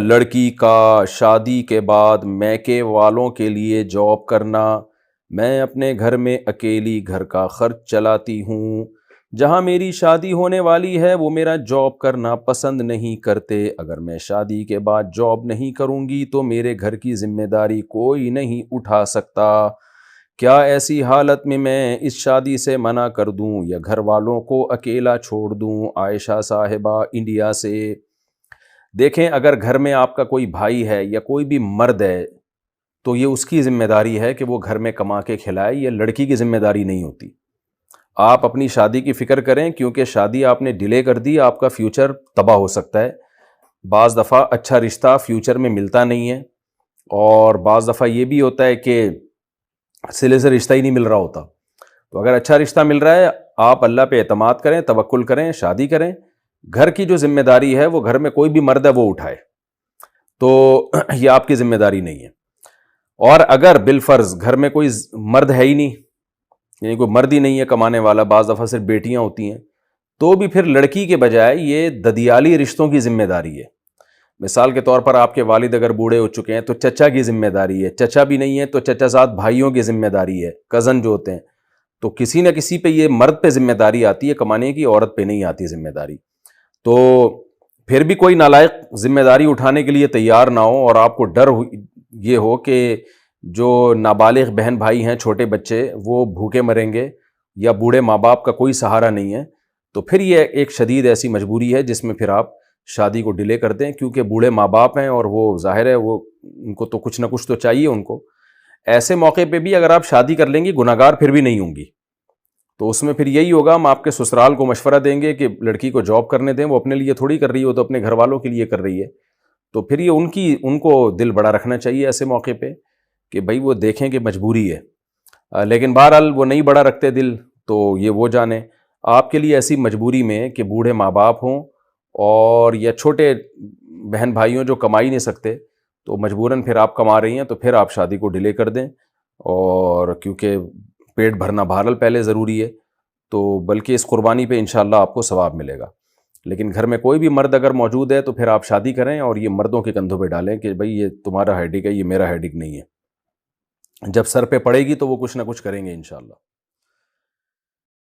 لڑکی کا شادی کے بعد میکے والوں کے لیے جاب کرنا، میں اپنے گھر میں اکیلی گھر کا خرچ چلاتی ہوں، جہاں میری شادی ہونے والی ہے وہ میرا جاب کرنا پسند نہیں کرتے، اگر میں شادی کے بعد جاب نہیں کروں گی تو میرے گھر کی ذمہ داری کوئی نہیں اٹھا سکتا، کیا ایسی حالت میں اس شادی سے منع کر دوں یا گھر والوں کو اکیلا چھوڑ دوں؟ عائشہ صاحبہ انڈیا سے۔ دیکھیں، اگر گھر میں آپ کا کوئی بھائی ہے یا کوئی بھی مرد ہے تو یہ اس کی ذمہ داری ہے کہ وہ گھر میں کما کے کھلائے، یہ لڑکی کی ذمہ داری نہیں ہوتی۔ آپ اپنی شادی کی فکر کریں، کیونکہ شادی آپ نے ڈیلے کر دی، آپ کا فیوچر تباہ ہو سکتا ہے۔ بعض دفعہ اچھا رشتہ فیوچر میں ملتا نہیں ہے، اور بعض دفعہ یہ بھی ہوتا ہے کہ سلے سے رشتہ ہی نہیں مل رہا ہوتا۔ تو اگر اچھا رشتہ مل رہا ہے، آپ اللہ پہ اعتماد کریں، توکل کریں، شادی کریں، گھر کی جو ذمہ داری ہے وہ گھر میں کوئی بھی مرد ہے وہ اٹھائے، تو یہ آپ کی ذمہ داری نہیں ہے۔ اور اگر بالفرض گھر میں کوئی مرد ہے ہی نہیں، یعنی کوئی مرد ہی نہیں ہے کمانے والا، بعض دفعہ صرف بیٹیاں ہوتی ہیں، تو بھی پھر لڑکی کے بجائے یہ ددیالی رشتوں کی ذمہ داری ہے۔ مثال کے طور پر آپ کے والد اگر بوڑھے ہو چکے ہیں تو چچا کی ذمہ داری ہے، چچا بھی نہیں ہے تو چچا زاد بھائیوں کی ذمہ داری ہے، کزن جو ہوتے ہیں، تو کسی نہ کسی پہ یہ مرد پہ ذمہ داری آتی ہے کمانے کی، عورت پہ نہیں آتی ذمہ داری۔ تو پھر بھی کوئی نالائق ذمہ داری اٹھانے کے لیے تیار نہ ہو، اور آپ کو ڈر یہ ہو کہ جو نابالغ بہن بھائی ہیں، چھوٹے بچے، وہ بھوکے مریں گے یا بوڑھے ماں باپ کا کوئی سہارا نہیں ہے، تو پھر یہ ایک شدید ایسی مجبوری ہے جس میں پھر آپ شادی کو ڈیلے کر دیں، کیونکہ بوڑھے ماں باپ ہیں اور وہ ظاہر ہے وہ ان کو تو کچھ نہ کچھ تو چاہیے ان کو۔ ایسے موقع پہ بھی اگر آپ شادی کر لیں گی، گناہگار پھر بھی نہیں ہوں گی، تو اس میں پھر یہی ہوگا، ہم آپ کے سسرال کو مشورہ دیں گے کہ لڑکی کو جاب کرنے دیں، وہ اپنے لیے تھوڑی کر رہی ہے، وہ تو اپنے گھر والوں کے لیے کر رہی ہے، تو پھر یہ ان کو دل بڑا رکھنا چاہیے ایسے موقع پہ کہ بھائی وہ دیکھیں کہ مجبوری ہے، لیکن بہرحال وہ نہیں بڑا رکھتے دل تو یہ وہ جانیں۔ آپ کے لیے ایسی مجبوری میں کہ بوڑھے ماں باپ ہوں اور یا چھوٹے بہن بھائیوں جو کما ہی نہیں سکتے، تو مجبوراً پھر آپ کما رہی ہیں، تو پھر آپ شادی کو ڈیلے کر دیں، اور کیونکہ پیٹ بھرنا بہرحال پہلے ضروری ہے، تو بلکہ اس قربانی پہ انشاءاللہ آپ کو ثواب ملے گا۔ لیکن گھر میں کوئی بھی مرد اگر موجود ہے تو پھر آپ شادی کریں، اور یہ مردوں کے کندھوں پہ ڈالیں کہ بھئی یہ تمہارا ہیڈک ہے، یہ میرا ہیڈک نہیں ہے۔ جب سر پہ پڑے گی تو وہ کچھ نہ کچھ کریں گے انشاءاللہ۔